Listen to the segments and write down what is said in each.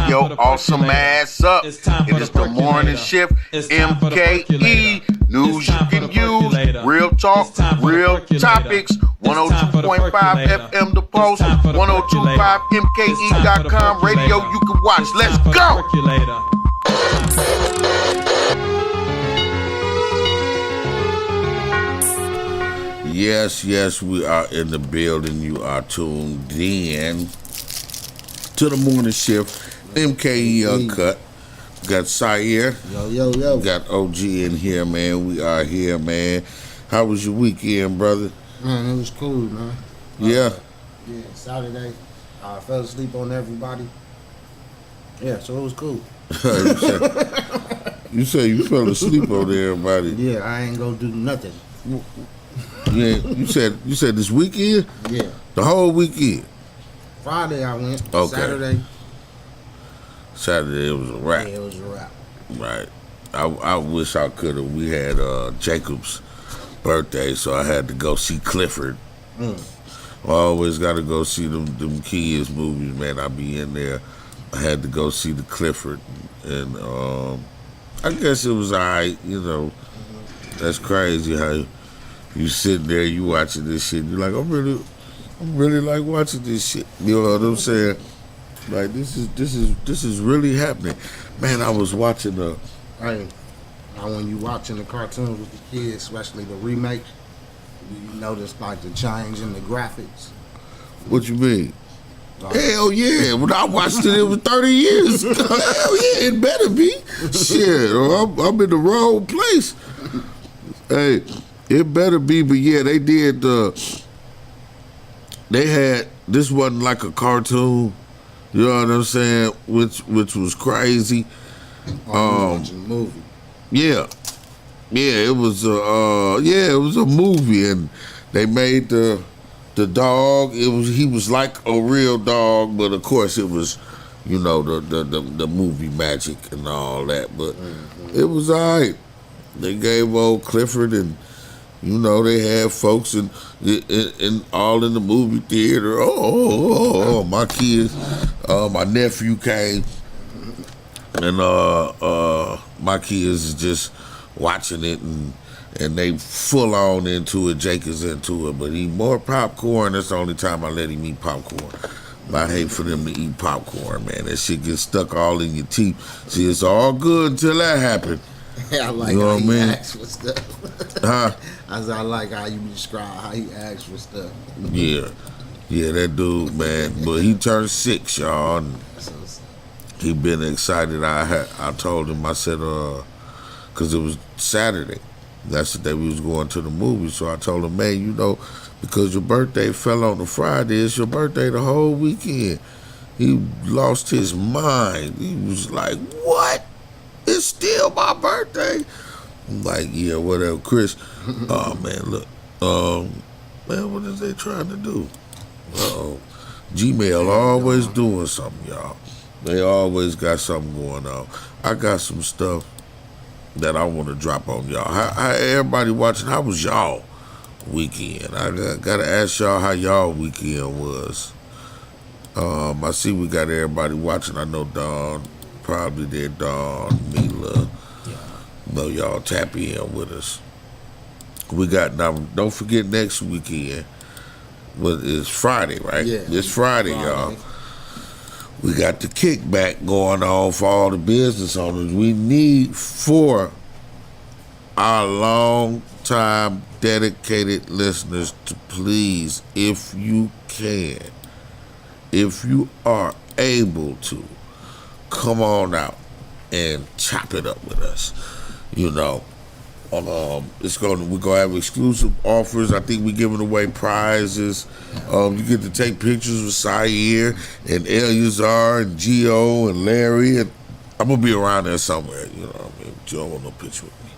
Yo, awesome ass up. It is the morning shift. MKE. News you can use. Real talk, real topics. 102.5 FM The Post. 102.5 MKE.com. Radio you can watch. Let's go. Yes, we are in the building. You are tuned in to the morning shift. MKE Uncut. Got Sire. Yo. Got OG in here, man. We are here, man. How was your weekend, brother? Man, it was cool, man. Yeah. Saturday. I fell asleep on everybody. Yeah, so it was cool. You say you fell asleep on everybody. Yeah, I ain't gonna do nothing. Yeah, you said this weekend? Yeah. The whole weekend? Friday I went. Okay. Saturday it was a wrap. Yeah, it was a wrap. Right. I wish I could have. We had Jacob's birthday, so I had to go see Clifford. I always got to go see them kids movies, man. I be in there. I had to go see the Clifford, and I guess it was alright. You know, that's crazy how you sitting there, you watching this shit. You're like, I'm really like watching this shit. You know what I'm saying? Like this is really happening, man. I was watching when you watching the cartoons with the kids, especially the remake, you notice like the change in the graphics. What you mean? Hell yeah! When I watched it, it was 30 years ago. Hell yeah, it better be. Shit, I'm in the wrong place. Hey, it better be. But yeah, they did. They had, this wasn't like a cartoon. You know what I'm saying? Which was crazy. Watching the movie. Yeah, it was a movie, and they made the dog. He was like a real dog, but of course it was, you know, the movie magic and all that. But it was alright. They gave old Clifford, and you know, they had folks in all in the movie theater. Oh, my kids, my nephew came, and my kids is just watching it, and they full on into it. Jake is into it, but he more popcorn. That's the only time I let him eat popcorn. I hate for them to eat popcorn, man. That shit gets stuck all in your teeth. See, it's all good until that happened. I like you know how what he I mean? acts for stuff. Huh? I like how you describe how he acts for stuff. Yeah, that dude, man. But he turned 6, y'all. And he been excited. I told him, I said, because it was Saturday. That's the day we was going to the movie. So I told him, man, you know, because your birthday fell on a Friday, it's your birthday the whole weekend. He lost his mind. He was like, what? It's still my birthday. I'm like, yeah, whatever, Chris. Oh man, look, man, what is they trying to do? Gmail always doing something, y'all. They always got something going on. I got some stuff that I want to drop on y'all. How everybody watching? How was y'all weekend? I gotta ask y'all how y'all weekend was. I see we got everybody watching. I know Dawn. Probably there, Dawn, Mila. Know y'all tap in with us. We got, now don't forget next weekend. Well, it's Friday, right? Yeah. It's Friday, y'all. We got the kickback going on for all the business owners. We need for our long time dedicated listeners to please, if you can, if you are able to, come on out and chop it up with us. You know, we're gonna have exclusive offers. I think we're giving away prizes. You get to take pictures with Sayer and Eleazar and Gio and Larry, and I'm gonna be around there somewhere. You know what I mean? You don't want no picture with me.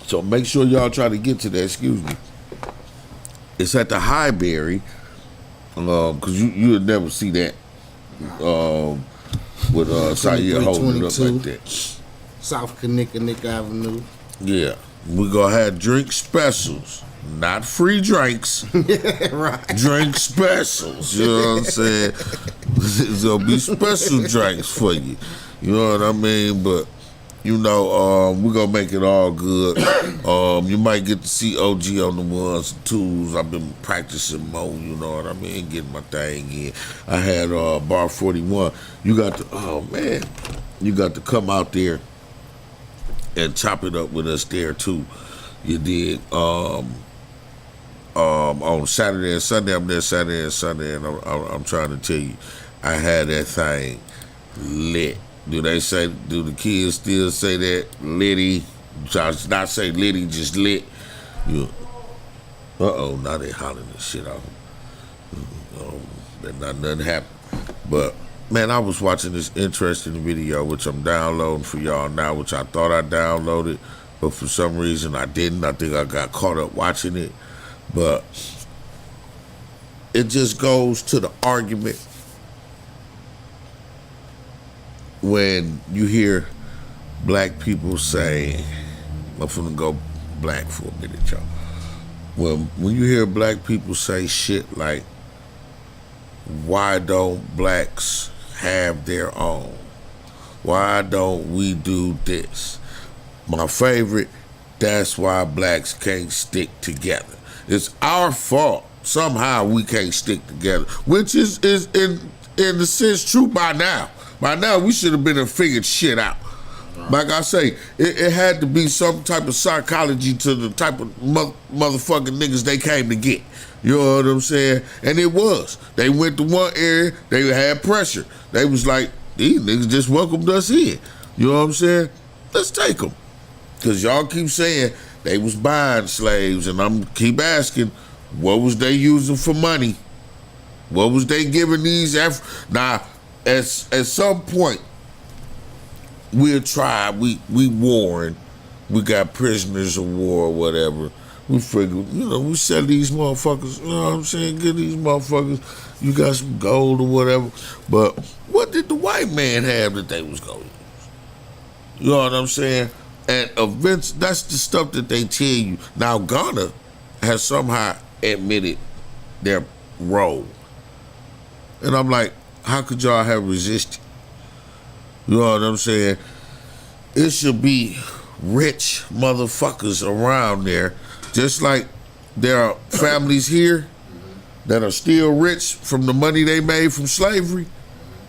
So make sure y'all try to get to that. Excuse me. It's at the Highbury. Because you would never see that with Sayer holding it up like that. South Kinnickinnick Avenue. Yeah. We're going to have drink specials. not free drinks. Right. Drink specials. You know what I'm saying? There's gonna be special drinks for you. You know what I mean? But you know, we're gonna make it all good. You might get to see OG on the ones and twos. I've been practicing more, you know what I mean, getting my thing in. I had Bar 41. You got to you got to come out there and chop it up with us there too. You dig? On Saturday and Sunday, I'm there Saturday and Sunday, and I'm trying to tell you, I had that thing lit. Do the kids still say that? Litty? Not say litty, just lit. Now they hollering this shit out. Not nothing happened. But, man, I was watching this interesting video, which I'm downloading for y'all now, which I thought I downloaded, but for some reason I didn't. I think I got caught up watching it. But it just goes to the argument when you hear black people say, I'm finna go black for a minute, y'all. When you hear black people say shit like, why don't blacks have their own? Why don't we do this? My favorite, that's why blacks can't stick together. It's our fault. Somehow we can't stick together, which is in the sense true by now. By now we should have been and figured shit out. Like I say, it had to be some type of psychology to the type of motherfucking niggas they came to get. You know what I'm saying? And it was. They went to one area, they had pressure. They was like, these niggas just welcomed us in. You know what I'm saying? Let's take them. Because y'all keep saying they was buying slaves, and I'm keep asking, what was they using for money? What was they giving these Now, at some point, we're tried, we warring, we got prisoners of war or whatever. We figured, we sell these motherfuckers, you know what I'm saying? Get these motherfuckers, you got some gold or whatever. But what did the white man have that they was going to use? You know what I'm saying? And events, that's the stuff that they tell you. Now, Ghana has somehow admitted their role. And I'm like, how could y'all have resisted? You know what I'm saying? It should be rich motherfuckers around there, just like there are families here that are still rich from the money they made from slavery.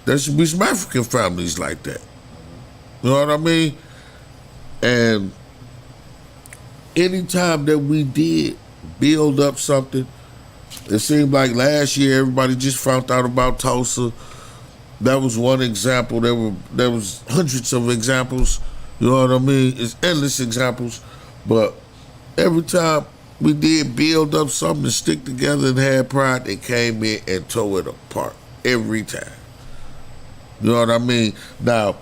There should be some African families like that. You know what I mean? And anytime that we did build up something, it seemed like last year everybody just found out about Tulsa. That was one example. There was hundreds of examples. You know what I mean? It's endless examples. But every time we did build up something to stick together and have pride, they came in and tore it apart every time. You know what I mean? Now,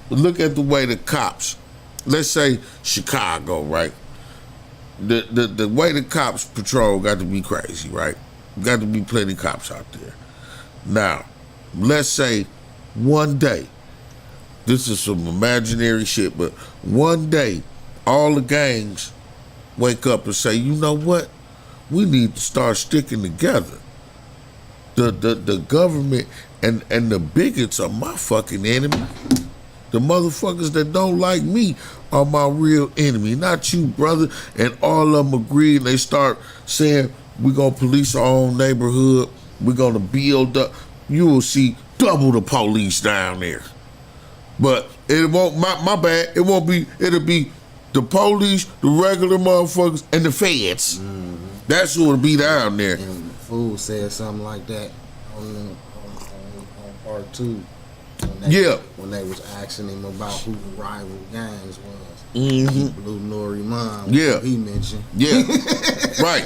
look at the way the cops, let's say Chicago, right? The way the cops patrol got to be crazy, right? Got to be plenty of cops out there. Now, let's say one day, this is some imaginary shit, but one day, all the gangs wake up and say, you know what? We need to start sticking together. The government and the bigots are my fucking enemy. The motherfuckers that don't like me are my real enemy, not you, brother. And all of them agree, and they start saying, we're going to police our own neighborhood. We're going to build up. You will see double the police down there. But it won't, my bad, it won't be, it'll be the police, the regular motherfuckers, and the feds. Mm-hmm. That's who will be down there. And Fool said something like that on part 2. When they was asking him about who the rival gangs was. Mm-hmm. He blew Nori Mom. Yeah. He mentioned. Yeah. Right.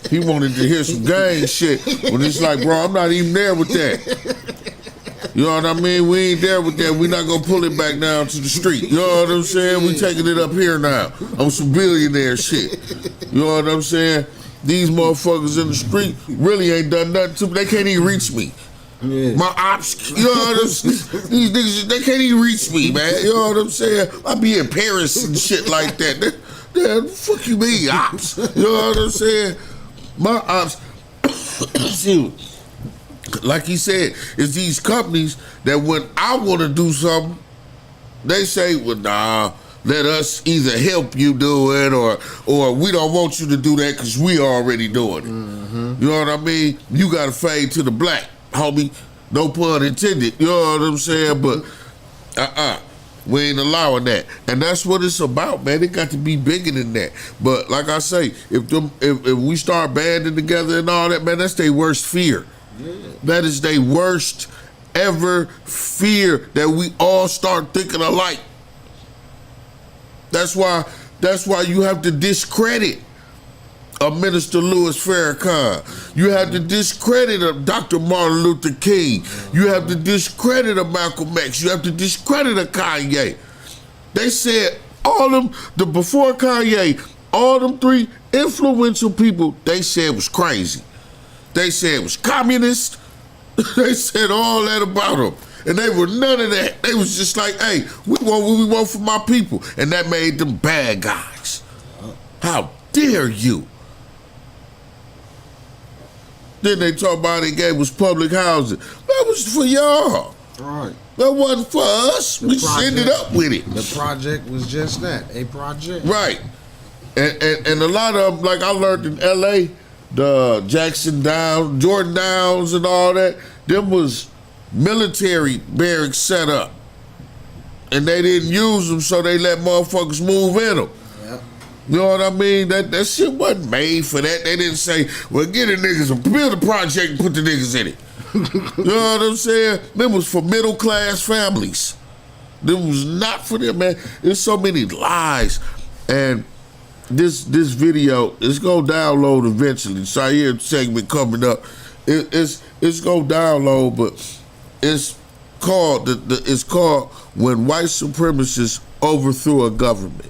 He wanted to hear some gang shit. When it's like, bro, I'm not even there with that. You know what I mean? We ain't there with that. We not gonna pull it back down to the street. You know what I'm saying? We taking it up here now on some billionaire shit. You know what I'm saying? These motherfuckers in the street really ain't done nothing to me. They can't even reach me. Yeah. My ops, you know what I'm saying? These niggas, they can't even reach me, man. You know what I'm saying? I be in Paris and shit like that. Damn, fuck you mean, ops? You know what I'm saying? My ops, like he said, is these companies that when I want to do something, they say, well, nah, let us either help you do it or we don't want you to do that because we already doing it. Mm-hmm. You know what I mean? You got to fade to the black, homie. No pun intended. You know what I'm saying? But, we ain't allowing that. And that's what it's about, man. It got to be bigger than that. But like I say, if we start banding together and all that, man, that's their worst fear. Yeah. That is their worst ever fear, that we all start thinking alike. That's why you have to discredit a Minister Louis Farrakhan. You have to discredit a Dr. Martin Luther King. You have to discredit a Malcolm X. You have to discredit a Kanye. They said before Kanye, all them three influential people, they said was crazy. They said it was communist. They said all that about them. And they were none of that. They was just like, hey, we want what we want for my people. And that made them bad guys. How dare you? Then they talk about they gave us public housing. That was for y'all. Right. That wasn't for us. We ended up with it. The project was just that, a project. Right. And a lot of them, like I learned in L.A., the Jackson Downs, Jordan Downs and all that, them was military barracks set up. And they didn't use them, so they let motherfuckers move in them. You know what I mean? That shit wasn't made for that. They didn't say, well, get the niggas, build a project and put the niggas in it. You know what I'm saying? Them was for middle class families. Them was not for them, man. There's so many lies. And this video, it's gonna download eventually. So I hear a segment coming up. It's gonna download, but it's called it's called When White Supremacists Overthrew a Government.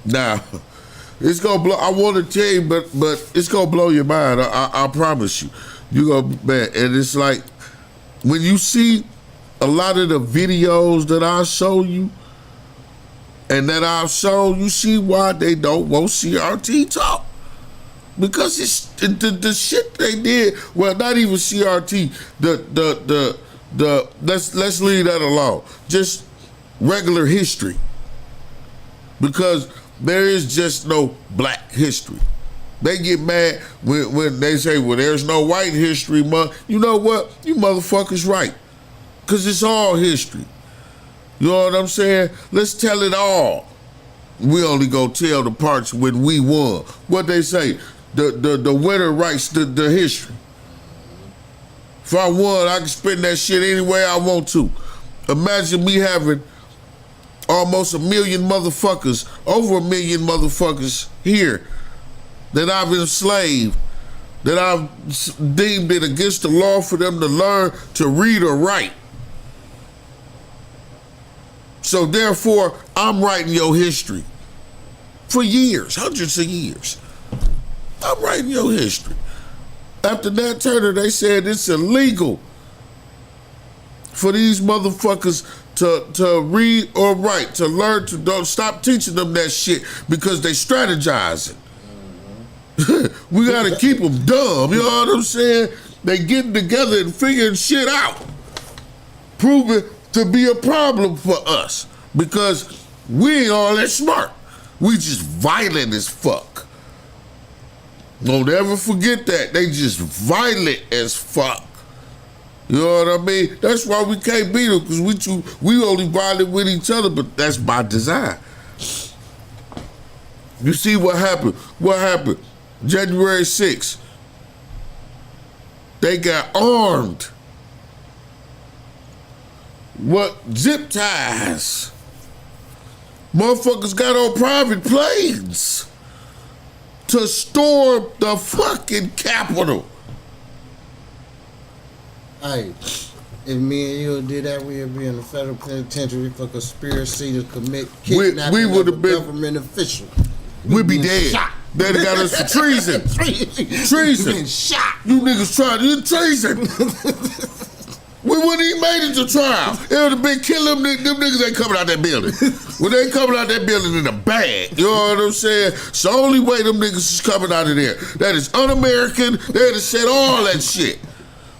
Now, it's gonna blow. I want to tell you, but it's gonna blow your mind. I promise you. You gonna, man. And it's like when you see a lot of the videos that I show you, and that I've shown, you see why they don't want CRT talk. Because it's the shit they did. Well, not even CRT. Let's leave that alone. Just regular history. Because there is just no black history. They get mad when they say, well, there's no white history month. You know what? You motherfuckers right. Because it's all history. You know what I'm saying? Let's tell it all. We only gonna tell the parts when we won. What they say, the winner writes the history. If I won, I can spend that shit any way I want to. Imagine me having almost 1 million motherfuckers, over 1 million motherfuckers here that I've enslaved, that I've deemed it against the law for them to learn to read or write. So therefore, I'm writing your history for years, hundreds of years. I'm writing your history. After Nat Turner, they said it's illegal for these motherfuckers to read or write, to learn to don't stop teaching them that shit because they strategizing. We gotta keep them dumb, you know what I'm saying? They getting together and figuring shit out. Proving to be a problem for us because we ain't all that smart. We just violent as fuck. Don't ever forget that. They just violent as fuck. You know what I mean? That's why we can't beat them, because we only violent with each other, but that's by design. You see what happened? What happened? January 6th. They got armed. What? Zip ties. Motherfuckers got on private planes to storm the fucking Capitol. Hey, if me and you did that, we'd be in the federal penitentiary for conspiracy to commit kidnapping we would of have a been government official. We'd be dead. Shot. They got us for treason. Treason. Been shot. You niggas tried to do treason. We wouldn't even made it to trial. It would have been killing them. Them niggas ain't coming out that building. When they coming out that building in a bag, you know what I'm saying? It's the only way them niggas is coming out of there. That is un-American. They'd have said all that shit.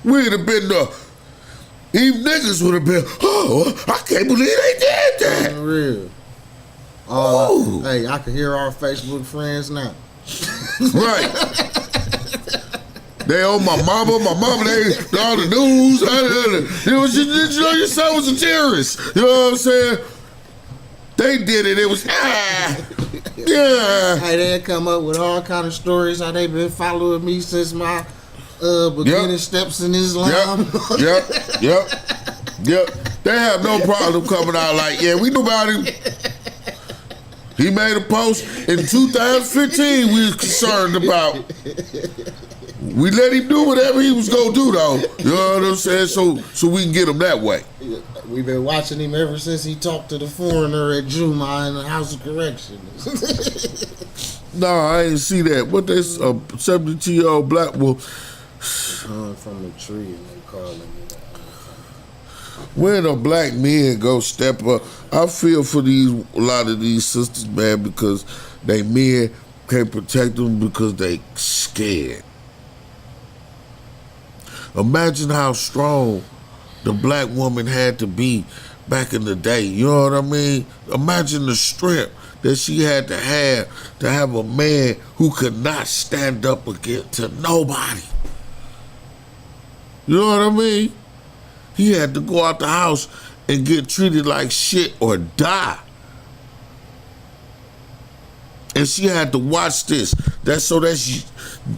We'd have been even niggas would have been, oh, I can't believe they did that. For real. Hey, I can hear our Facebook friends now. Right. They on my mama, they all the news. You know, your son was a terrorist. You know what I'm saying? They did it. It was, yeah. Hey, they come up with all kind of stories how they been following me since my beginning steps in Islam. Yep. They have no problem coming out like, yeah, we knew about him. He made a post in 2015 we was concerned about. We let him do whatever he was gonna do though. You know what I'm saying? So we can get him that way. We've been watching him ever since he talked to the foreigner at Juma in the House of Corrections. No, I ain't see that. What they 72-year-old black woman hung from a tree and they calling it. When a black men go step up, I feel for a lot of these sisters, man, because they men can't protect them because they scared. Imagine how strong the black woman had to be back in the day. You know what I mean? Imagine the strength that she had to have a man who could not stand up against to nobody. You know what I mean? He had to go out the house and get treated like shit or die. And she had to watch this. That's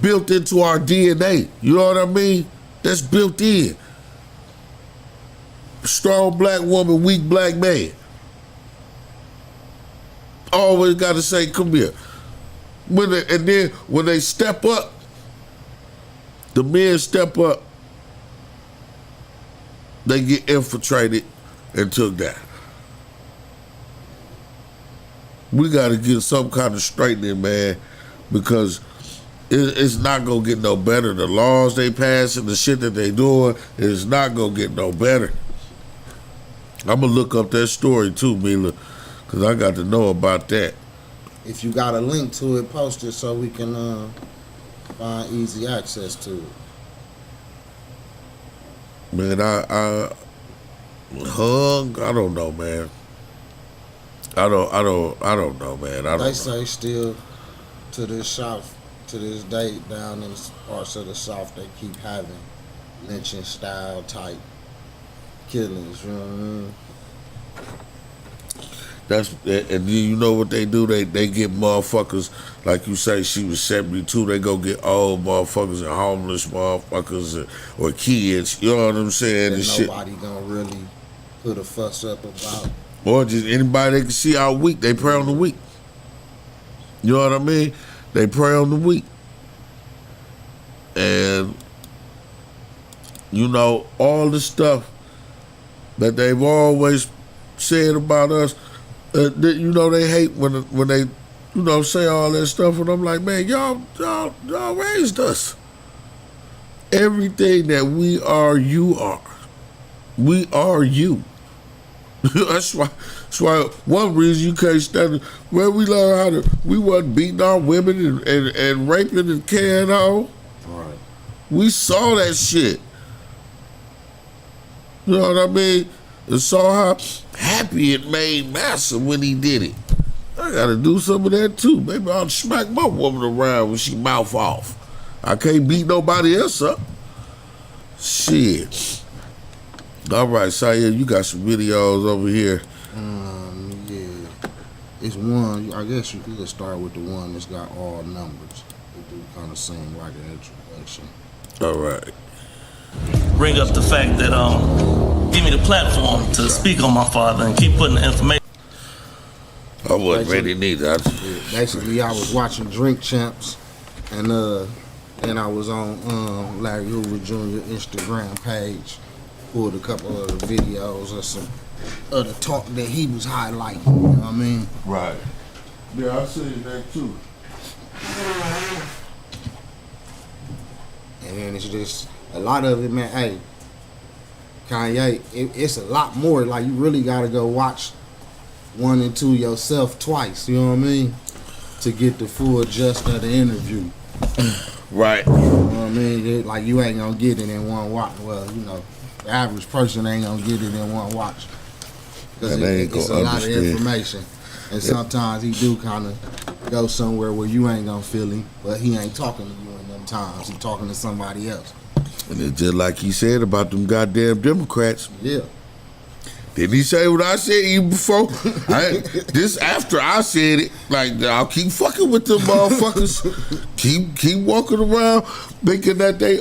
built into our DNA. You know what I mean? That's built in. Strong black woman, weak black man. Always got to say, come here. And then when they step up, the men step up, they get infiltrated and took down. We got to get some kind of straightening, man, because it's not going to get no better. The laws they pass and the shit that they doing is not going to get no better. I'm going to look up that story too, Mila, because I got to know about that. If you got a link to it, post it so we can find easy access to it. Man, I don't know, man. I don't know, man. They say still to this day down in parts of the South they keep having lynching style type killings, you know what I mean? And you know what they do? They get motherfuckers, like you say, she was 72, they go get old motherfuckers and homeless motherfuckers or kids, you know what I'm saying? And nobody gonna really put a fuss up about. Or just anybody they can see out weak, they prey on the weak. You know what I mean? They prey on the weak. And, you know, all the stuff that they've always said about us, you know, they hate when they, you know, say all that stuff, and I'm like, man, y'all raised us. Everything that we are, you are. We are you. That's why one reason you can't stand it. Well, we learned we wasn't beating our women and raping and carrying on. Right. We saw that shit. You know what I mean? And saw how happy it made Massa when he did it. I gotta do some of that too. Maybe I'll smack my woman around when she mouth off. I can't beat nobody else up. Shit. All right, Saya, you got some videos over here. Yeah. It's one, I guess you could start with the one that's got all numbers. It do kind of seem like an introduction. All right. Bring up the fact that give me the platform to speak on my father and keep putting the information. I wasn't ready neither. Basically, I was watching Drink Champs, and I was on Larry Hoover Jr. Instagram page. Pulled a couple of the videos of the talk that he was highlighting. You know what I mean? Right. Yeah, I seen that too. And then it's just a lot of it, man. Hey, Kanye, it's a lot more. Like, you really gotta go watch 1 and 2 yourself twice. You know what I mean? To get the full gist of the interview. Right. You know what I mean? Like, you ain't gonna get it in one watch. Well, you know, the average person ain't gonna get it in one watch. Because it's a lot of information. And sometimes he do kind of go somewhere where you ain't gonna feel him, but he ain't talking to you in them times. He talking to somebody else. And it's just like he said about them goddamn Democrats. Yeah. Didn't he say what I said even before? This after I said it. Like, I'll keep fucking with them motherfuckers. keep walking around thinking that they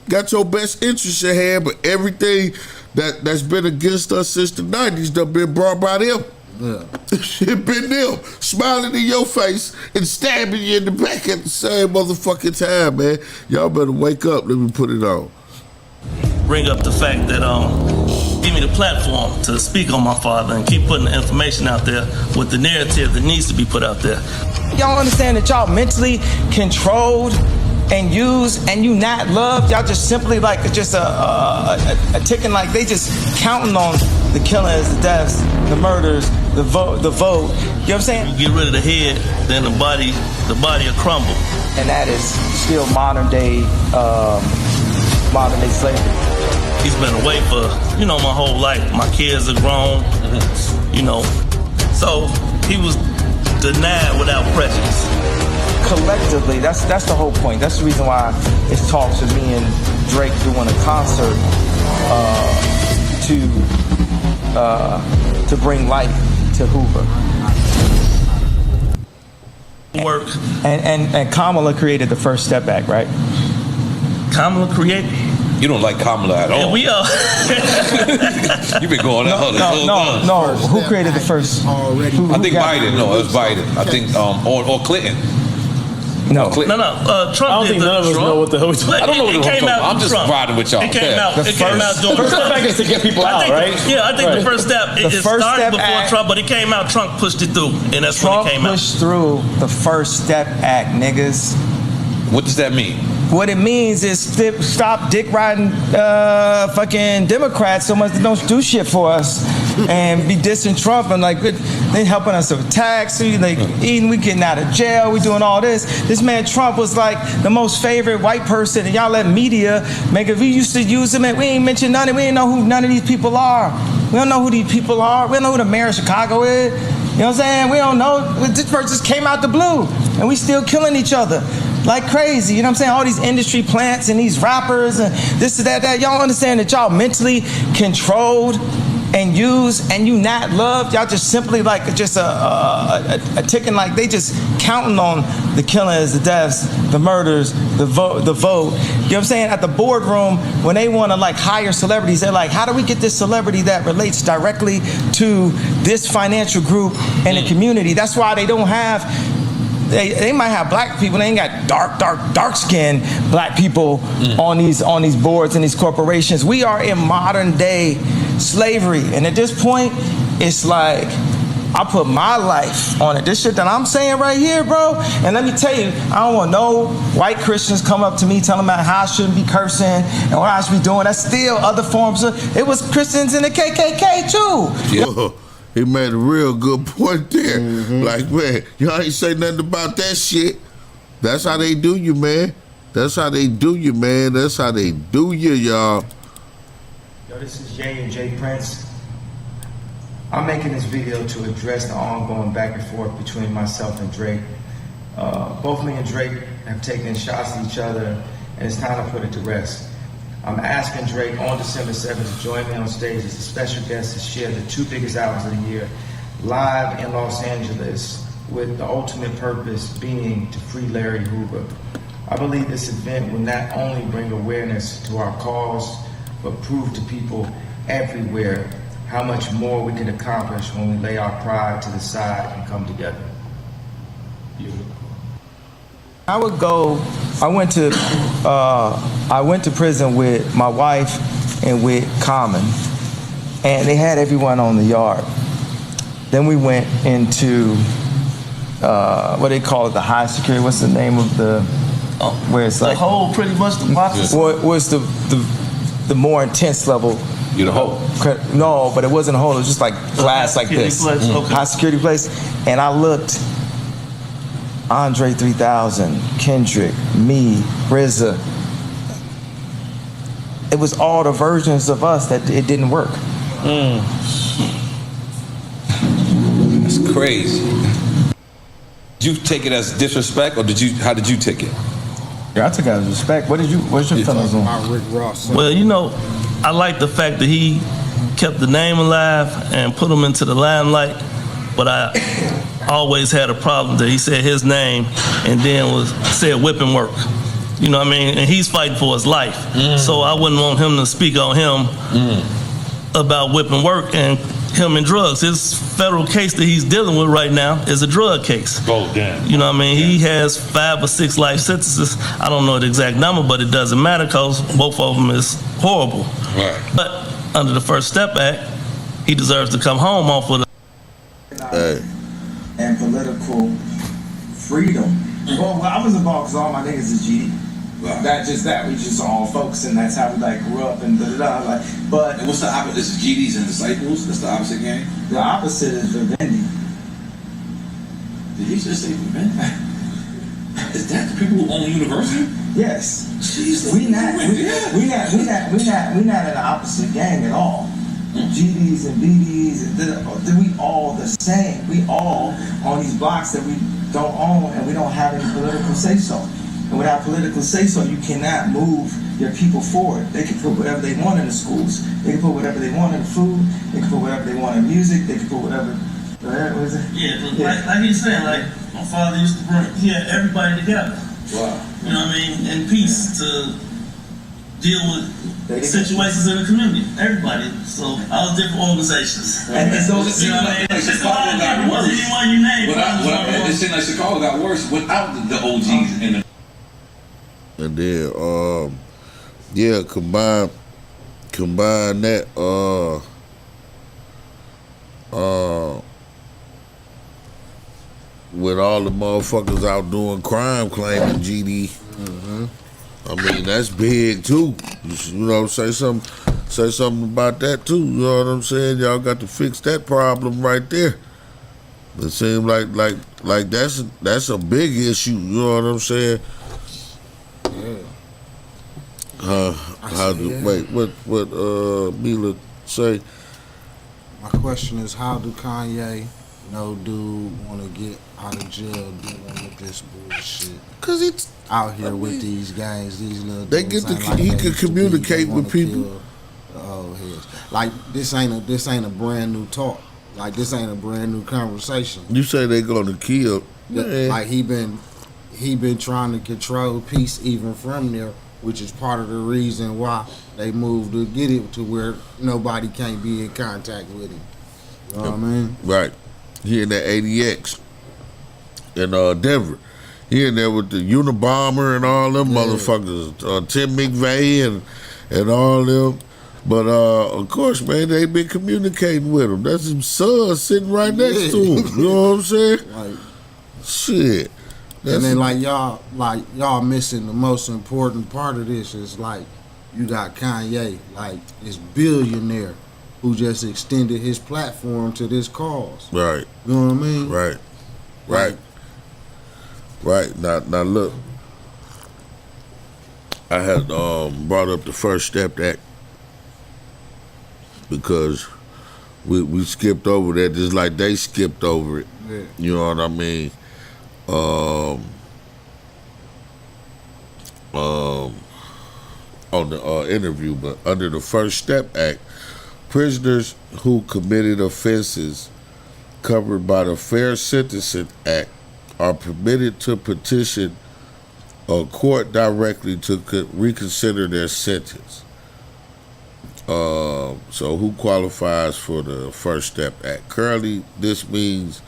got your best interest at hand, but everything that's been against us since the 90s done been brought by them. Yeah. It been them smiling in your face and stabbing you in the back at the same motherfucking time, man. Y'all better wake up. Let me put it on. Bring up the fact that give me the platform to speak on my father and keep putting the information out there with the narrative that needs to be put out there. Y'all understand that y'all mentally controlled and used and you not loved? Y'all just simply like just a ticking, like they just counting on the killings, the deaths, the murders, the vote. You know what I'm saying? You get rid of the head, then the body will crumble. And that is still modern day slavery. He's been away for, my whole life. My kids are grown, so he was denied without prejudice. Collectively, that's the whole point. That's the reason why it's talks with me and Drake doing a concert to bring light to Hoover. Work. And Kamala created the First Step Act, right? Kamala created? You don't like Kamala at all. Yeah, we are. You've been going out. No. Who created the first? Already. I think Biden. No, it was Biden. I think, or Clinton. No. Clinton. No. Trump. I don't think none of us know what the hell we're talking about. I don't know what the hell I'm just riding with y'all. It came out during the first step back is to get people out, right? Yeah, I think the first step, it started before Act, Trump, but it came out, Trump pushed it through, and that's Trump when it came out. Trump pushed through the First Step Act, niggas. What does that mean? What it means is stop dick riding fucking Democrats so much they don't do shit for us and be dissing Trump and like they helping us with taxes, like eating, we getting out of jail, we doing all this. This man Trump was like the most favorite white person, and y'all let media make it. We used to use him and we ain't mention none of, we ain't know who none of these people are. We don't know who these people are. We don't know who the mayor of Chicago is. You know what I'm saying? We don't know. This person just came out the blue and we still killing each other like crazy. You know what I'm saying? All these industry plants and these rappers and this and that. Y'all understand that y'all mentally controlled and used and you not loved? Y'all just simply like just a ticking, like they just counting on the killings, the deaths, the murders, the vote. You know what I'm saying? At the boardroom, when they want to like hire celebrities, they're like, how do we get this celebrity that relates directly to this financial group and the community? That's why they don't have, they might have black people, they ain't got dark skinned black people on these boards and these corporations. We are in modern day slavery, and at this point it's like I put my life on it. This shit that I'm saying right here, bro, and let me tell you, I don't want no white Christians come up to me telling me how I shouldn't be cursing and what I should be doing. That's still other forms of, it was Christians in the KKK too. Yeah. He made a real good point there. Like, man, y'all ain't say nothing about that shit. That's how they do you, man. That's how they do you, man. That's how they do you, y'all. Yo, this is Jay and Jay Prince. I'm making this video to address the ongoing back and forth between myself and Drake. Both me and Drake have taken shots at each other, and it's time to put it to rest. I'm asking Drake on December 7th to join me on stage as a special guest to share the 2 biggest albums of the year, live in Los Angeles, with the ultimate purpose being to free Larry Hoover. I believe this event will not only bring awareness to our cause, but prove to people everywhere how much more we can accomplish when we lay our pride to the side and come together. I went to prison with my wife and with Common, and they had everyone on the yard. Then we went into what they call it, the high security. What's the name of the where it's like the whole pretty much the boxes. Was the more intense level You the hole. No, but it wasn't a hole. It was just like glass like this. Okay. High security place. And I looked, Andre 3000, Kendrick, me, RZA. It was all the versions of us that it didn't work. That's crazy. Did you take it as disrespect, or how did you take it? Yeah, I took it as respect. What's your feelings on? About Rick Ross. Well, you know, I like the fact that he kept the name alive and put him into the limelight, but I always had a problem that he said his name and then said whipping work. You know what I mean? And he's fighting for his life. So I wouldn't want him to speak on him about whipping work and him and drugs. His federal case that he's dealing with right now is a drug case. Oh, damn. You know what I mean? He has 5 or 6 life sentences. I don't know the exact number, but it doesn't matter because both of them is horrible. Right. But under the First Step Act, he deserves to come home off with And political freedom. Well, I was involved because all my niggas is GD. Wow. We just all focusing. That's how we like grew up and da-da-da. Like, but And what's the opposite? This is GDs and disciples? That's the opposite game? the opposite is Vivendi. Did he just say Vivendi? Is that the people who own University? Yes. Jesus. We not in the opposite gang at all. GDs and BDs and we all the same. We all on these blocks that we don't own and we don't have any political say so. And without political say so, you cannot move your people forward. They can put whatever they want in the schools. They can put whatever they want in the food. They can put whatever they want in music. They can put whatever. What is it? Yeah, like he's saying, like my father used to bring everybody together. Wow. You know what I mean? In peace to deal with situations in the community. Everybody. So all different organizations. And it's those. You know what I mean? Like It's a lot of Chicago got different ones. worse. Anyone you name. It seemed like Chicago got worse without the OGs and the And then, combine that, with all the motherfuckers out doing crime claiming GD. I mean, that's big too. You know, say something about that too. You know what I'm saying? Y'all got to fix that problem right there. It seems like that's a big issue. You know what I'm saying? What Mila say? My question is, how do Kanye, no dude, want to get out of jail dealing with this bullshit? Cause it's out here with these gangs, these little. They get to he can communicate with people. Oh, like this ain't a brand new talk. Like this ain't a brand new conversation. You say they gonna kill? Like he been trying to control peace even from there, which is part of the reason why they moved to get it to where nobody can't be in contact with him. You know what I mean? Right. He in that ADX in Denver. He in there with the Unabomber and all them motherfuckers, Tim McVeigh and all them. But of course, man, they been communicating with him. That's his son sitting right next to him. You know what I'm saying? Like, shit. And then y'all missing the most important part of this is like you got Kanye, like this billionaire who just extended his platform to this cause. Right. You know what I mean? Right. Right. Now look, I had brought up the First Step Act because we skipped over that just like they skipped over it. Yeah. You know what I mean? On the interview, but under the First Step Act, prisoners who committed offenses covered by the Fair Sentencing Act are permitted to petition a court directly to reconsider their sentence. So who qualifies for the First Step Act? Currently, this means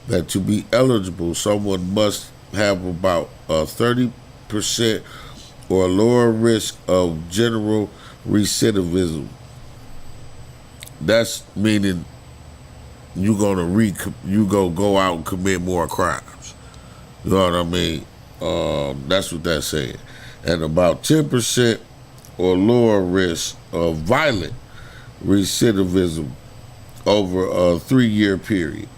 that to be eligible, someone must have about 30% or lower risk of general recidivism. That's meaning you're gonna go out and commit more crimes. You know what I mean? That's what that's saying. And about 10% or lower risk of violent recidivism over a 3-year period.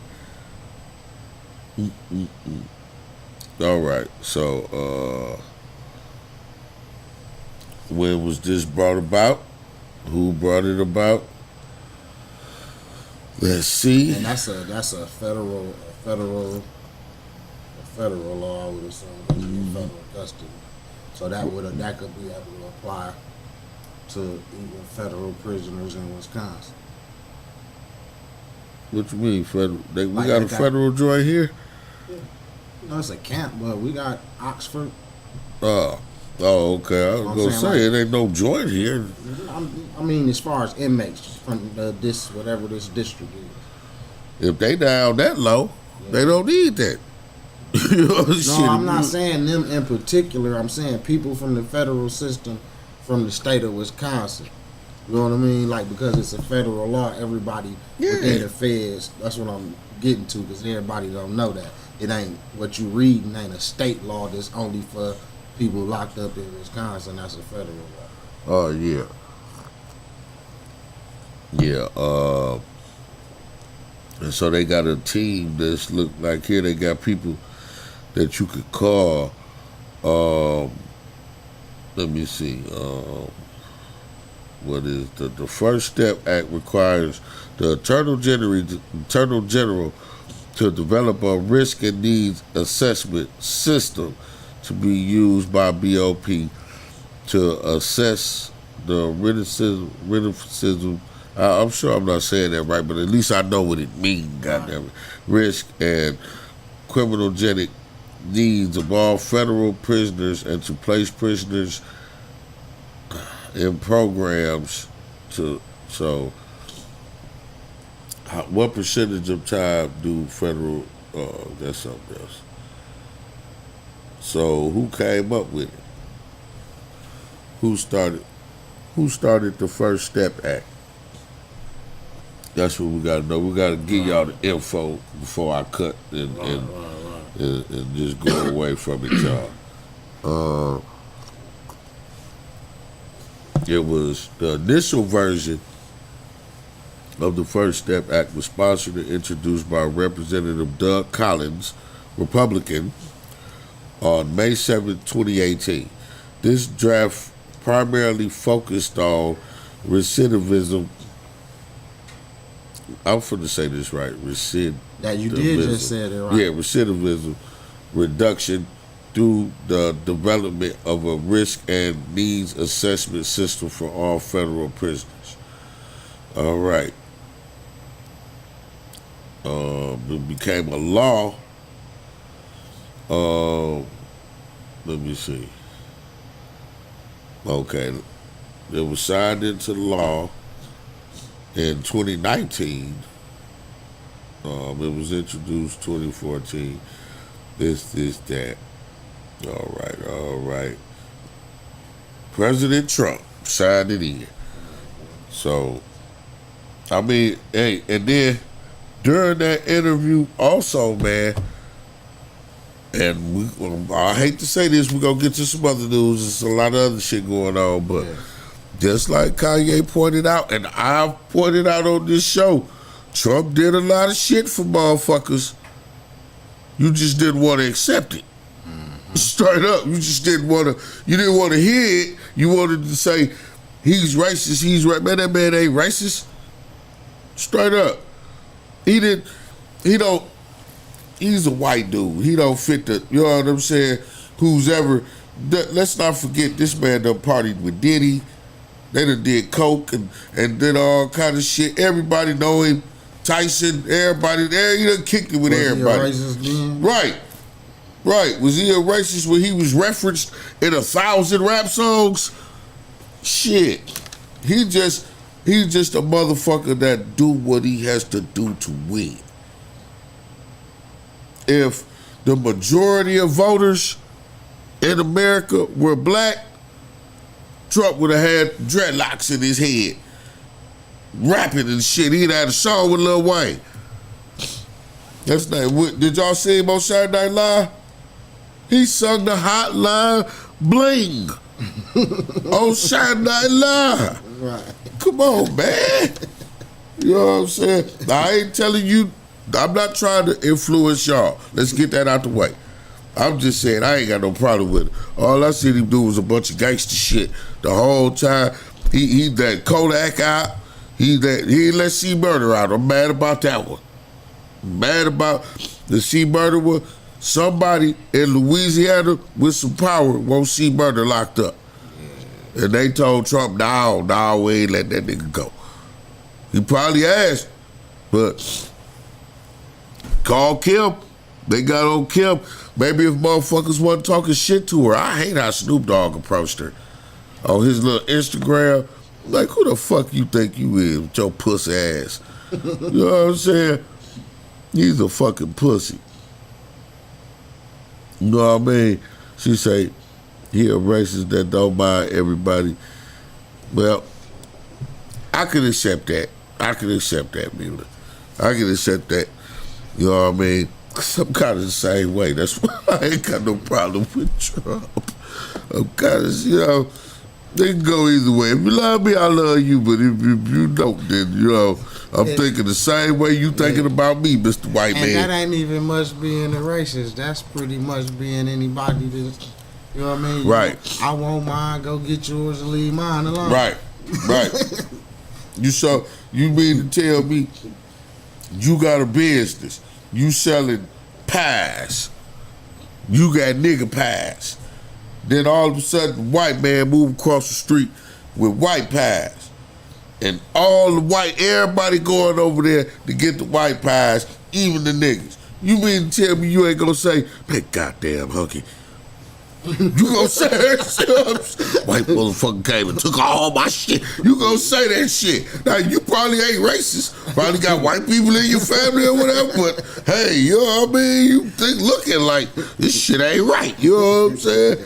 All right, so when was this brought about? Who brought it about? Let's see. And that's a federal law, I would assume, federal custody. So that could be able to apply to even federal prisoners in Wisconsin. What you mean, federal? We Like got a federal joint here? You know, it's a camp, but we got Oxford. Oh, okay. I was gonna say it ain't no joint here. I mean, as far as inmates from whatever this district is. If they down that low, they don't need that. You know, no, I'm not saying them in particular. I'm saying people from the federal system from the state of Wisconsin. You know what I mean? Like, because it's a federal law, everybody within the feds, that's what I'm getting to, because everybody don't know that. It ain't what you read, and ain't a state law that's only for people locked up in Wisconsin. That's a federal law. Oh, yeah. Yeah, and so they got a team that's look like here they got people that you could call. Let me see. What is the First Step Act requires the Attorney General to develop a risk and needs assessment system to be used by BOP to assess the recidivism. I'm sure I'm not saying that right, but at least I know what it means, goddammit. Risk and criminogenic needs of all federal prisoners and to place prisoners in programs what percentage of time do federal, that's something else. So who came up with it? Who started the First Step Act? That's what we gotta know. We gotta give y'all the info before I cut and just go away from it, y'all. It was the initial version of the First Step Act was sponsored and introduced by Representative Doug Collins, Republican, on May 7, 2018. This draft primarily focused on recidivism. I'm going to say this right. Recidivism. That you did just say it right. Yeah, recidivism reduction through the development of a risk and needs assessment system for all federal prisoners. All right. It became a law. Let me see. Okay. It was signed into law in 2019. It was introduced 2014. This, that. All right. President Trump signed it in. So, I mean, hey, and then during that interview also, man, and I hate to say this, we're going to get to some other news. There's a lot of other shit going on, but just like Kanye pointed out, and I've pointed out on this show, Trump did a lot of shit for motherfuckers. You just didn't want to accept it. Straight up, you just didn't want to hear it. You wanted to say, he's racist, he's right. Man, that man ain't racist. Straight up. He's a white dude. He don't fit the, you know what I'm saying, let's not forget this man done partied with Diddy. They done did coke and did all kind of shit. Everybody know him. Tyson, everybody there, he done kicked it with everybody. Was he a racist then? Right. Was he a racist when he was referenced in 1,000 rap songs? Shit. He's just a motherfucker that do what he has to do to win. If the majority of voters in America were black, Trump would have had dreadlocks in his head, rapping and shit. He'd had a song with Lil Wayne. That's not. Did y'all see him on Saturday Night Live? He sung the Hotline Bling on Saturday Night Live. Right. Come on, man. You know what I'm saying? Now, I ain't telling you, I'm not trying to influence y'all. Let's get that out the way. I'm just saying I ain't got no problem with it. All I seen him do was a bunch of gangster shit the whole time. He that Kodak out. He ain't let C Murder out. I'm mad about that one. Mad about the C Murder one. Somebody in Louisiana with some power won't see Murder locked up. And they told Trump, no, we ain't let that nigga go. He probably asked, but call Kim. They got on Kim. Maybe if motherfuckers wasn't talking shit to her. I hate how Snoop Dogg approached her on his little Instagram. Like, who the fuck you think you is with your pussy ass? You know what I'm saying? He's a fucking pussy. You know what I mean? She say, he a racist that don't mind everybody. Well, I can accept that. Mila. I can accept that. You know what I mean? I'm kind of the same way. That's why I ain't got no problem with Trump. I'm kind of, you know, they can go either way. If you love me, I love you. But if you don't, then, you know, I'm thinking the same way you thinking about me, Mr. White Man. And that ain't even much being a racist. That's pretty much being anybody that's, you know what I mean? Right. I want mine, go get yours and leave mine alone. Right. You mean to tell me you got a business, you selling pies, you got nigga pies, then all of a sudden white man move across the street with white pies, and everybody going over there to get the white pies, even the niggas. You mean to tell me you ain't gonna say, man, goddamn hunky, you gonna say that shit? White motherfucker came and took all my shit. You gonna say that shit. Now, you probably ain't racist. Probably got white people in your family or whatever, but hey, you know what I mean? You think looking like this shit ain't right. You know what I'm saying?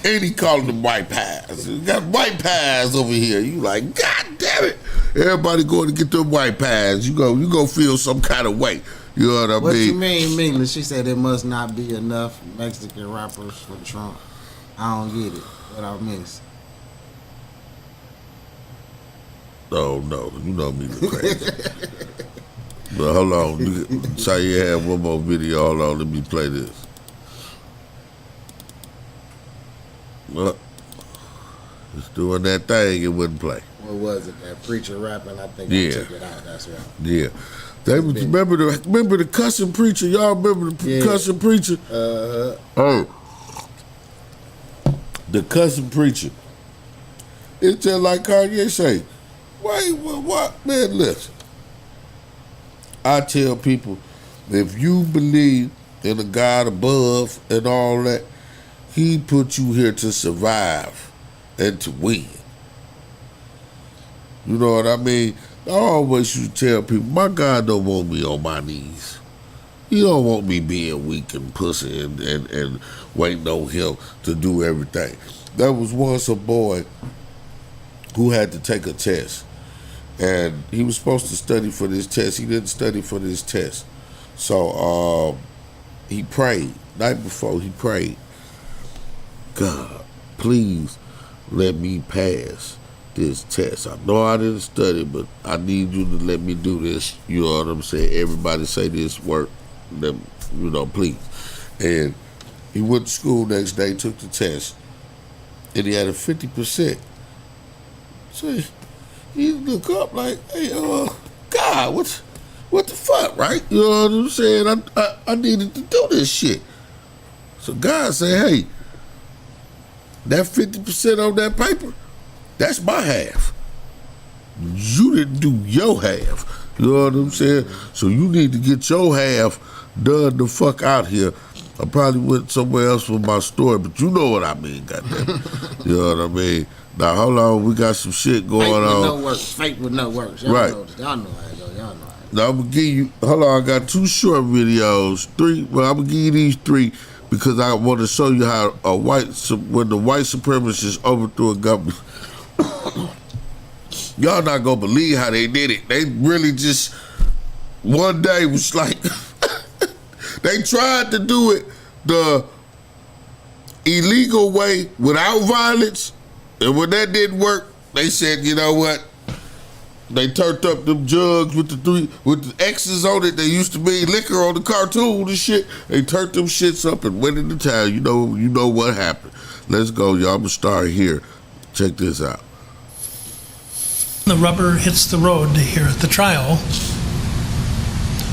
And he calling them white pies. You got white pies over here. You like, God damn it. Everybody going to get them white pies. You go feel some kind of way. You know what I mean? What you mean, Mila? She said there must not be enough Mexican rappers for Trump. I don't get it. What I miss? Oh, no. You know me crazy. But hold on. So you have one more video. Hold on. Let me play this. Well, it's doing that thing. It wouldn't play. What was it? That preacher rapping? I think Yeah. I took it out. That's right. Yeah. They was, remember the cussing preacher? Y'all remember the cussing preacher? Oh. The cussing preacher. It's just like Kanye say, what? Man, listen. I tell people, if you believe in a God above and all that, he put you here to survive and to win. You know what I mean? I always used to tell people, my God don't want me on my knees. He don't want me being weak and pussy and waiting on him to do everything. There was once a boy who had to take a test, and he was supposed to study for this test. He didn't study for this test. So he prayed. Night before, he prayed, God, please let me pass this test. I know I didn't study, but I need you to let me do this. You know what I'm saying? Everybody say this work, please. And he went to school next day, took the test, and he had a 50%. So he look up like, hey, God, what the fuck, right? You know what I'm saying? I needed to do this shit. So God said, hey, that 50% on that paper, that's my half. You didn't do your half. You know what I'm saying? So you need to get your half done the fuck out here. I probably went somewhere else with my story, but you know what I mean, goddamn. You know what I mean? Now, hold on, we got some shit going on. Fake with no works. Y'all right. Y'all know how it go. Y'all know how it go. Now, I'm going to give you, hold on, I got 2 short videos. 3, well, I'm going to give you these 3 because I want to show you how when the white supremacists overthrew a government. Y'all not gonna believe how they did it. They really just one day was like they tried to do it the illegal way without violence, and when that didn't work, They said, you know what? They turned up them jugs with the X's on it. They used to be liquor on the cartoon and shit. They turned them shits up and went into town. You know what happened. Let's go, y'all. I'm gonna start here. Check this out. The rubber hits the road here at the trial.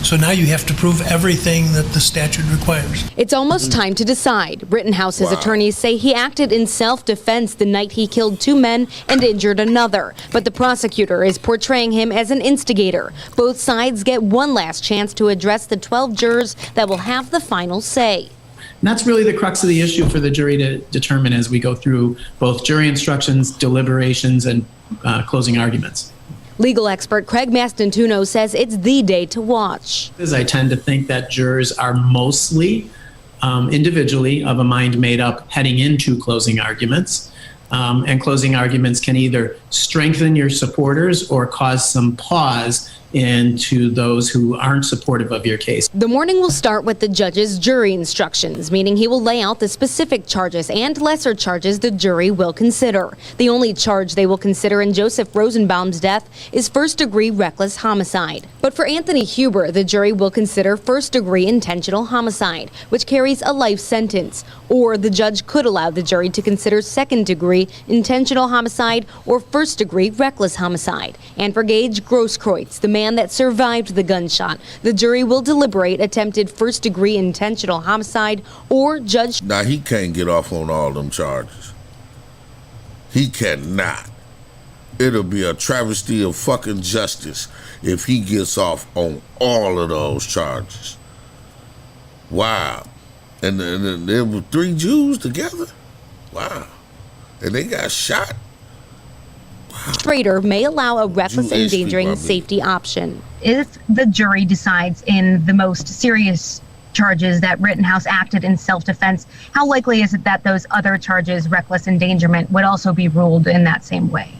So now you have to prove everything that the statute requires. It's almost time to decide. Rittenhouse's attorneys say he acted in self-defense the night he killed 2 men and injured another. But the prosecutor is portraying him as an instigator. Both sides get one last chance to address the 12 jurors that will have the final say. And that's really the crux of the issue for the jury to determine as we go through both jury instructions, deliberations, and closing arguments. Legal expert Craig Mastantuono says it's the day to watch. I tend to think that jurors are mostly individually of a mind made up heading into closing arguments. And closing arguments can either strengthen your supporters or cause some pause into those who aren't supportive of your case. The morning will start with the judge's jury instructions, meaning he will lay out the specific charges and lesser charges the jury will consider. The only charge they will consider in Joseph Rosenbaum's death is first-degree reckless homicide. But for Anthony Huber, the jury will consider first-degree intentional homicide, which carries a life sentence. Or the judge could allow the jury to consider second-degree intentional homicide or first-degree reckless homicide. And for Gage Grosskreutz, the man that survived the gunshot, the jury will deliberate attempted first-degree intentional homicide or judge. Now, he can't get off on all them charges. He cannot. It'll be a travesty of fucking justice if he gets off on all of those charges. Wow. And there were 3 Jews together? Wow. And they got shot? Arbitrator may allow a reckless endangering safety option. If the jury decides in the most serious charges that Rittenhouse acted in self-defense, how likely is it that those other charges, reckless endangerment, would also be ruled in that same way?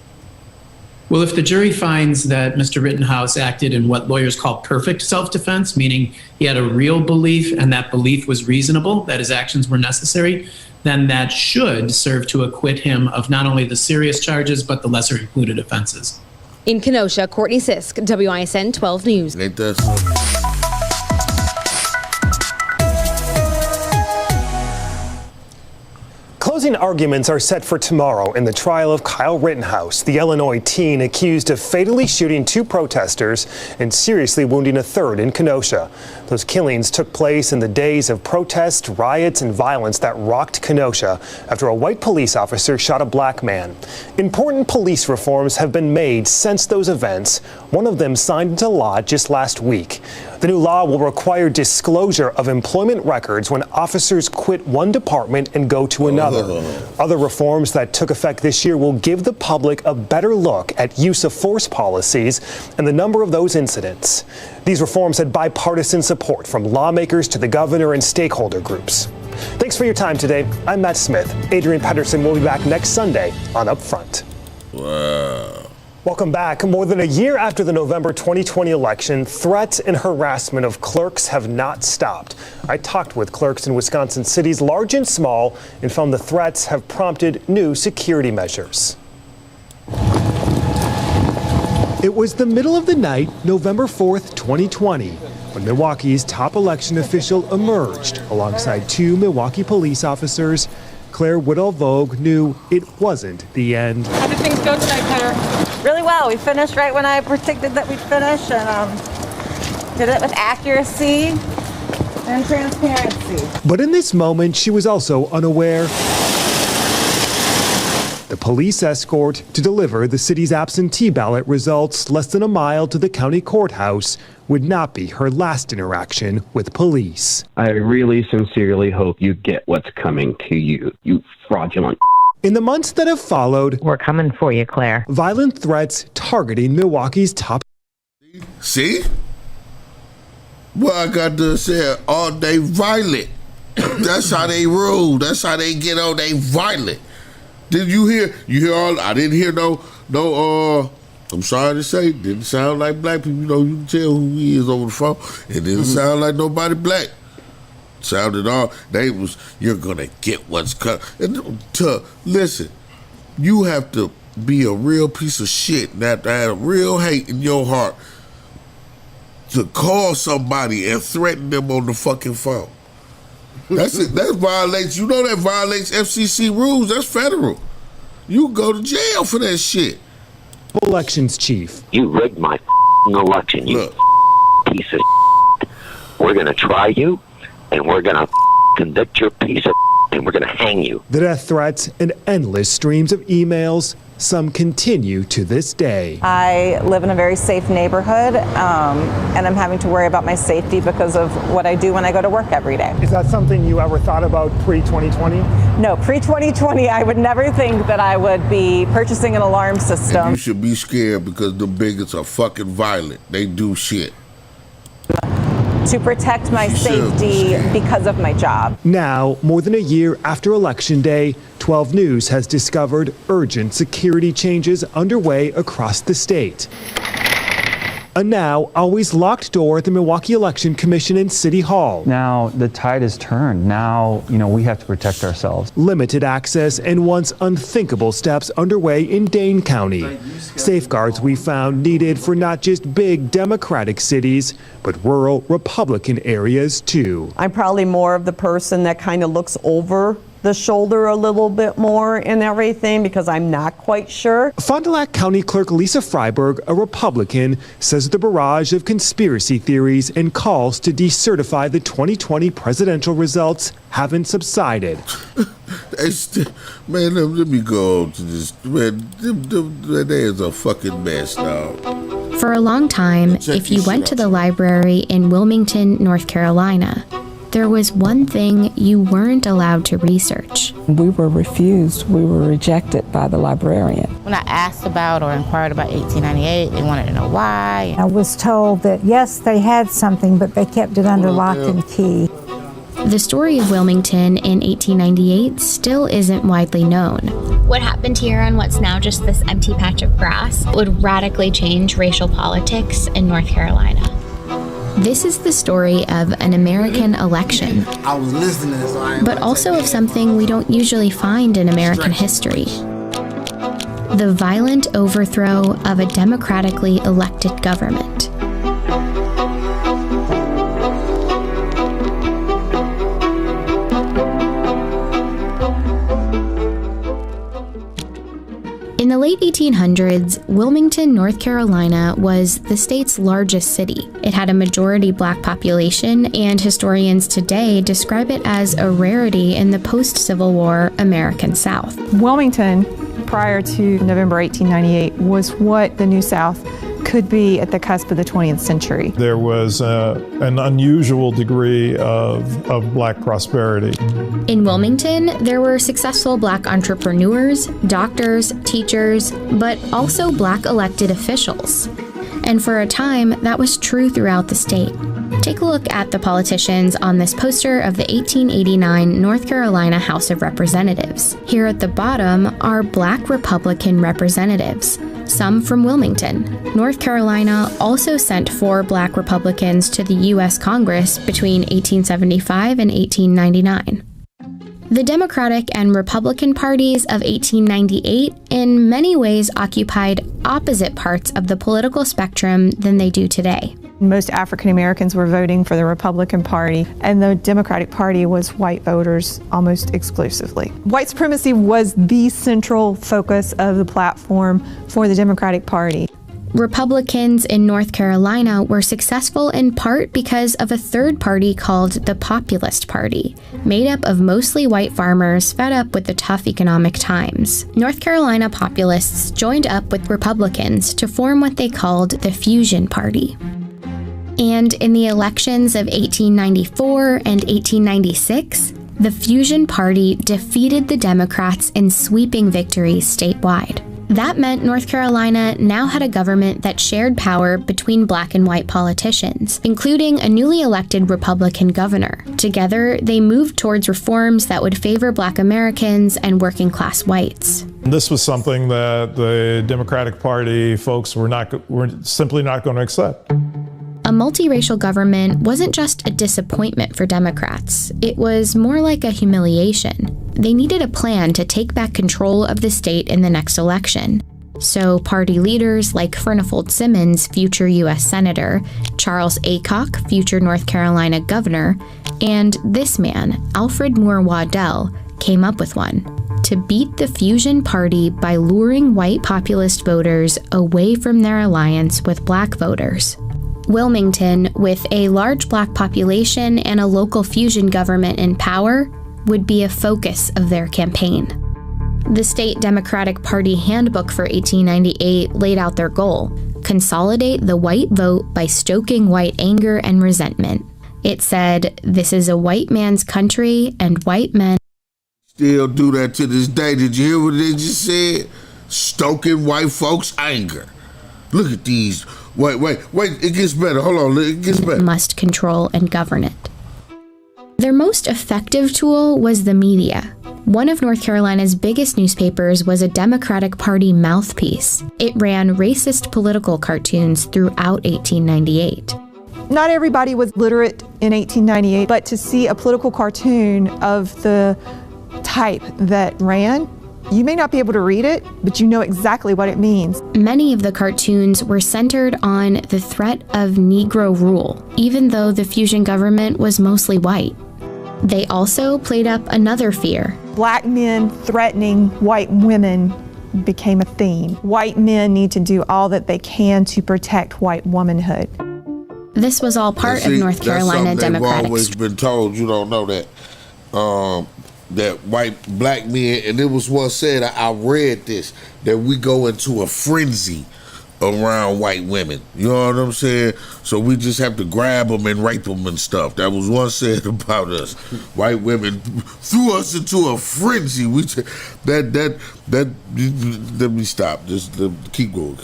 Well, if the jury finds that Mr. Rittenhouse acted in what lawyers call perfect self-defense, meaning he had a real belief and that belief was reasonable, that his actions were necessary, then that should serve to acquit him of not only the serious charges, but the lesser included offenses. In Kenosha, Courtney Sisk, WISN 12 News. Ain't that something? Closing arguments are set for tomorrow in the trial of Kyle Rittenhouse, the Illinois teen accused of fatally shooting 2 protesters and seriously wounding a third in Kenosha. Those killings took place in the days of protest, riots, and violence that rocked Kenosha after a white police officer shot a black man. Important police reforms have been made since those events, one of them signed into law just last week. The new law will require disclosure of employment records when officers quit one department and go to another. Other reforms that took effect this year will give the public a better look at use of force policies and the number of those incidents. These reforms had bipartisan support from lawmakers to the governor and stakeholder groups. Thanks for your time today. I'm Matt Smith. Adrian Pedersen will be back next Sunday on Upfront. Wow. Welcome back. More than a year after the November 2020 election, threats and harassment of clerks have not stopped. I talked with clerks in Wisconsin cities, large and small, and found the threats have prompted new security measures. It was the middle of the night, November 4th, 2020, when Milwaukee's top election official emerged alongside 2 Milwaukee police officers. Claire Whittle-Vogue knew it wasn't the end. How did things go tonight, Claire? Really well. We finished right when I predicted that we'd finish, and did it with accuracy and transparency. But in this moment, she was also unaware the police escort to deliver the city's absentee ballot results less than a mile to the county courthouse would not be her last interaction with police. I really sincerely hope you get what's coming to you, you fraudulent. In the months that have followed, we're coming for you, Claire. Violent threats targeting Milwaukee's top. See? Well, I got to say, all day violent. That's how they rule. That's how they get on. They violent. Did you hear? You hear all? I didn't hear no. I'm sorry to say, didn't sound like black people. You know, you can tell who he is over the phone. It didn't sound like nobody black. Sounded all. They was. You're gonna get what's coming. Listen, you have to be a real piece of shit and have to have real hate in your heart to call somebody and threaten them on the fucking phone. That's it. That violates, you know, that violates FCC rules. That's federal. You go to jail for that shit. Elections chief. You rigged my election, you piece of shit. We're going to try you, and we're going to convict your piece of shit, and we're going to hang you. The death threats and endless streams of emails, some continue to this day. I live in a very safe neighborhood, and I'm having to worry about my safety because of what I do when I go to work every day. Is that something you ever thought about pre-2020? No, pre-2020, I would never think that I would be purchasing an alarm system. And you should be scared because the bigots are fucking violent. They do shit. To protect my safety because of my job. Now, more than a year after Election Day, 12 News has discovered urgent security changes underway across the state. A now always locked door at the Milwaukee Election Commission and City Hall. Now the tide has turned. Now, we have to protect ourselves. Limited access and once unthinkable steps underway in Dane County. Safeguards we found needed for not just big Democratic cities, but rural Republican areas too. I'm probably more of the person that kind of looks over the shoulder a little bit more and everything because I'm not quite sure. Fond du Lac County Clerk Lisa Freiberg, a Republican, says the barrage of conspiracy theories and calls to decertify the 2020 presidential results haven't subsided. Man, let me go to this. Man, there's a fucking mess now. For a long time, if you went to the library in Wilmington, North Carolina, there was one thing you weren't allowed to research. We were refused. We were rejected by the librarian. When I asked about or inquired about 1898, they wanted to know why. I was told that yes, they had something, but they kept it under lock and key. The story of Wilmington in 1898 still isn't widely known. What happened here on what's now just this empty patch of grass would radically change racial politics in North Carolina. This is the story of an American election, I was listening, so but also of something we don't usually find in American history. The violent overthrow of a democratically elected government. In the late 1800s, Wilmington, North Carolina was the state's largest city. It had a majority black population, and historians today describe it as a rarity in the post-Civil War American South. Wilmington, prior to November 1898, was what the New South could be at the cusp of the 20th century. There was an unusual degree of black prosperity. In Wilmington, there were successful black entrepreneurs, doctors, teachers, but also black elected officials. And for a time, that was true throughout the state. Take a look at the politicians on this poster of the 1889 North Carolina House of Representatives. Here at the bottom are black Republican representatives, some from Wilmington. North Carolina also sent 4 black Republicans to the U.S. Congress between 1875 and 1899. The Democratic and Republican parties of 1898 in many ways occupied opposite parts of the political spectrum than they do today. Most African Americans were voting for the Republican Party, and the Democratic Party was white voters almost exclusively. White supremacy was the central focus of the platform for the Democratic Party. Republicans in North Carolina were successful in part because of a third party called the Populist Party, made up of mostly white farmers fed up with the tough economic times. North Carolina populists joined up with Republicans to form what they called the Fusion Party. And in the elections of 1894 and 1896, the Fusion Party defeated the Democrats in sweeping victories statewide. That meant North Carolina now had a government that shared power between black and white politicians, including a newly elected Republican governor. Together, they moved towards reforms that would favor black Americans and working class whites. This was something that the Democratic Party folks were simply not going to accept. A multiracial government wasn't just a disappointment for Democrats. It was more like a humiliation. They needed a plan to take back control of the state in the next election. So party leaders like Furnifold Simmons, future U.S. Senator, Charles Aycock, future North Carolina governor, and this man, Alfred Moore Waddell, came up with one: to beat the Fusion Party by luring white populist voters away from their alliance with black voters. Wilmington, with a large black population and a local fusion government in power, would be a focus of their campaign. The state Democratic Party handbook for 1898 laid out their goal: consolidate the white vote by stoking white anger and resentment. It said, "This is a white man's country, and white men still do that to this day." Did you hear what they just said? Stoking white folks' anger. Look at these. Wait, it gets better. Hold on, it gets better. Must control and govern it. Their most effective tool was the media. One of North Carolina's biggest newspapers was a Democratic Party mouthpiece. It ran racist political cartoons throughout 1898. Not everybody was literate in 1898, but to see a political cartoon of the type that ran, you may not be able to read it, but you know exactly what it means. Many of the cartoons were centered on the threat of Negro rule, even though the fusion government was mostly white. They also played up another fear. Black men threatening white women became a theme. White men need to do all that they can to protect white womanhood. This was all part of North Carolina Democratic. They've always been told, you don't know that, that black men, and it was once said, I read this, that we go into a frenzy around white women. You know what I'm saying? So we just have to grab them and rape them and stuff. That was once said about us. White women threw us into a frenzy. Let me stop. Just keep going.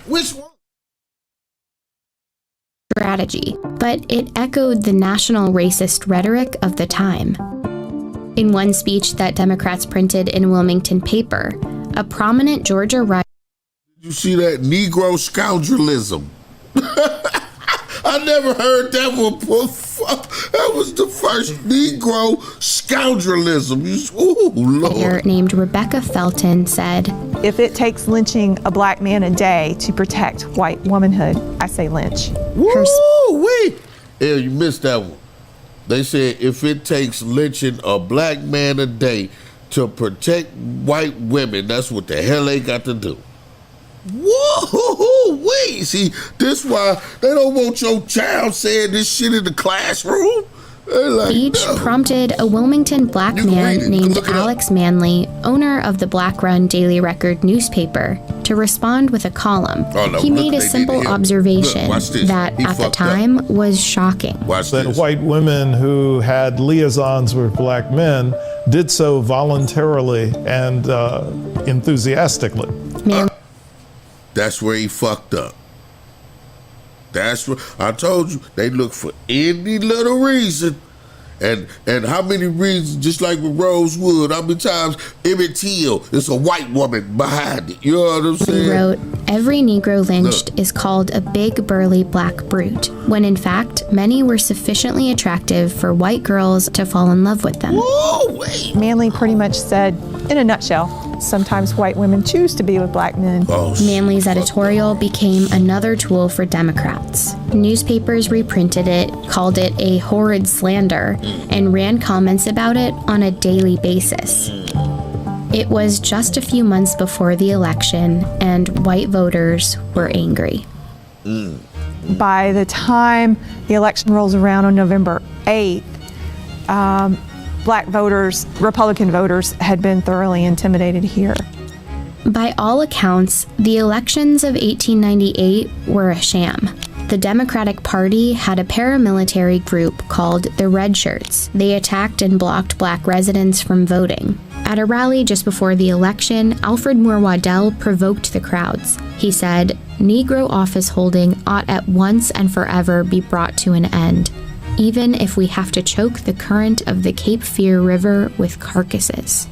Which one? Strategy, but it echoed the national racist rhetoric of the time. In one speech that Democrats printed in a Wilmington paper, a prominent Georgia writer. You see that Negro scoundrelism? I never heard that one before. That was the first Negro scoundrelism. Ooh, Lord. Named Rebecca Felton said, "If it takes lynching a black man a day to protect white womanhood, I say lynch." Woo-wee! Yeah, you missed that one. They said if it takes lynching a black man a day to protect white women, that's what the hell they got to do. Whoa, wait, see, this why they don't want your child saying this shit in the classroom. Speech prompted a Wilmington black man named Alex Manley, owner of the black-run Daily Record newspaper, to respond with a column. He made a simple observation that, at the time, was shocking. That white women who had liaisons with black men did so voluntarily and enthusiastically. That's where he fucked up. That's what I told you. They look for any little reason, and how many reasons? Just like with Rosewood, how many times Emmett Till is a white woman behind it? You know what I'm saying? He wrote, "Every Negro lynched is called a big burly black brute," when in fact many were sufficiently attractive for white girls to fall in love with them. Manley pretty much said, in a nutshell, sometimes white women choose to be with black men. Manley's editorial became another tool for Democrats. Newspapers reprinted it, called it a horrid slander, and ran comments about it on a daily basis. It was just a few months before the election, and white voters were angry. By the time the election rolls around on November 8th, black voters, Republican voters, had been thoroughly intimidated here. By all accounts, the elections of 1898 were a sham. The Democratic Party had a paramilitary group called the Red Shirts. They attacked and blocked black residents from voting. At a rally just before the election, Alfred Moore Waddell provoked the crowds. He said, "Negro office holding ought at once and forever be brought to an end, even if we have to choke the current of the Cape Fear River with carcasses."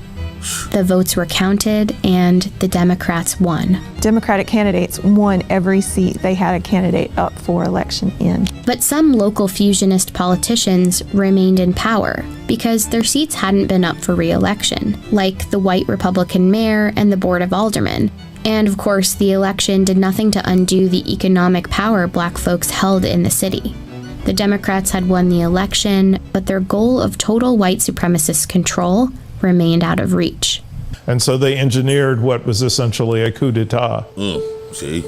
The votes were counted, and the Democrats won. Democratic candidates won every seat they had a candidate up for election in. But some local fusionist politicians remained in power because their seats hadn't been up for re-election, like the white Republican mayor and the Board of Aldermen. And of course, the election did nothing to undo the economic power black folks held in the city. The Democrats had won the election, but their goal of total white supremacist control remained out of reach. And so they engineered what was essentially a coup d'etat. See?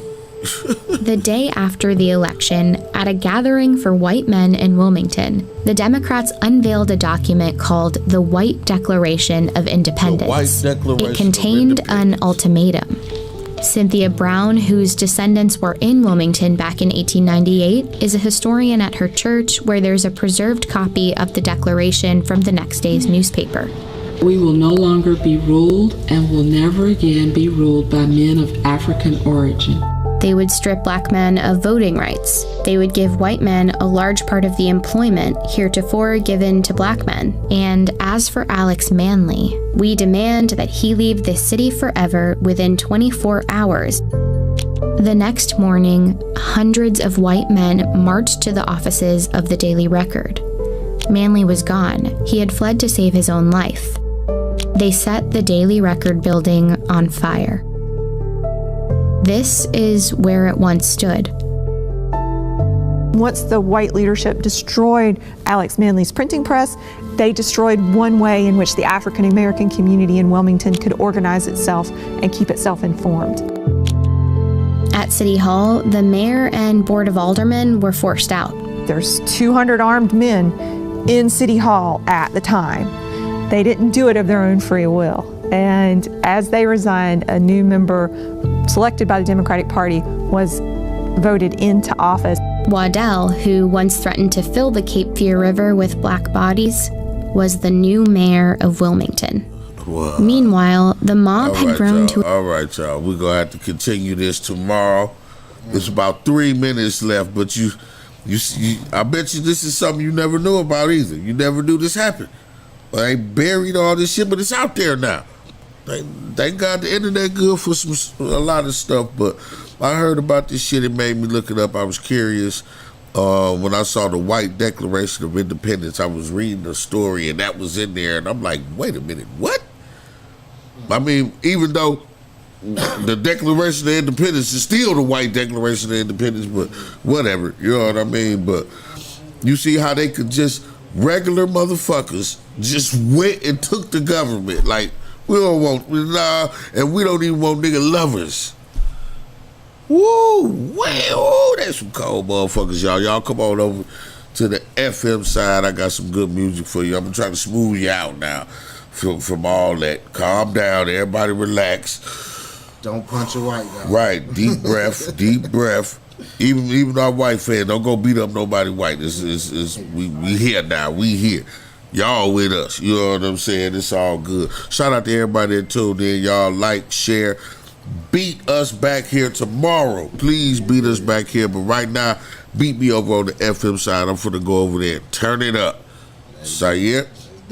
The day after the election, at a gathering for white men in Wilmington, the Democrats unveiled a document called the White Declaration of Independence. The White Declaration It contained an ultimatum. Cynthia Brown, whose descendants were in Wilmington back in 1898, is a historian at her church where there's a preserved copy of the Declaration from the next day's newspaper. We will no longer be ruled and will never again be ruled by men of African origin. They would strip black men of voting rights. They would give white men a large part of the employment heretofore given to black men. And as for Alex Manley, we demand that he leave this city forever within 24 hours. The next morning, hundreds of white men marched to the offices of the Daily Record. Manley was gone. He had fled to save his own life. They set the Daily Record building on fire. This is where it once stood. Once the white leadership destroyed Alex Manley's printing press, they destroyed one way in which the African American community in Wilmington could organize itself and keep itself informed. At City Hall, the mayor and Board of Aldermen were forced out. There's 200 armed men in City Hall at the time. They didn't do it of their own free will. And as they resigned, a new member selected by the Democratic Party was voted into office. Waddell, who once threatened to fill the Cape Fear River with black bodies, was the new mayor of Wilmington. Wow. Meanwhile, the mob had grown to... All right, y'all. We're going to have to continue this tomorrow. There's about 3 minutes left, but you, I bet you this is something you never knew about either. You never knew this happened. Well, they buried all this shit, but it's out there now. Thank God the internet good for a lot of stuff, but I heard about this shit. It made me look it up. I was curious. When I saw the White Declaration of Independence, I was reading the story, and that was in there, and I'm like, wait a minute, what? I mean, even though the Declaration of Independence is still the White Declaration of Independence, but whatever, you know what I mean? But you see how they could just, regular motherfuckers just went and took the government, like, we don't want, and we don't even want nigga lovers. Woo, well, that's some cold motherfuckers, y'all. Y'all come on over to the FM side. I got some good music for you. I'm gonna try to smooth you out now from all that. Calm down, everybody relax. Don't punch a white guy. Right, deep breath, deep breath. Even our white fans, don't go beat up nobody white. We here now, we here. Y'all with us, you know what I'm saying? It's all good. Shout out to everybody that tuned in. Y'all like, share, beat us back here tomorrow. Please beat us back here. But right now, beat me over on the FM side. I'm finna go over there and turn it up. Sayed.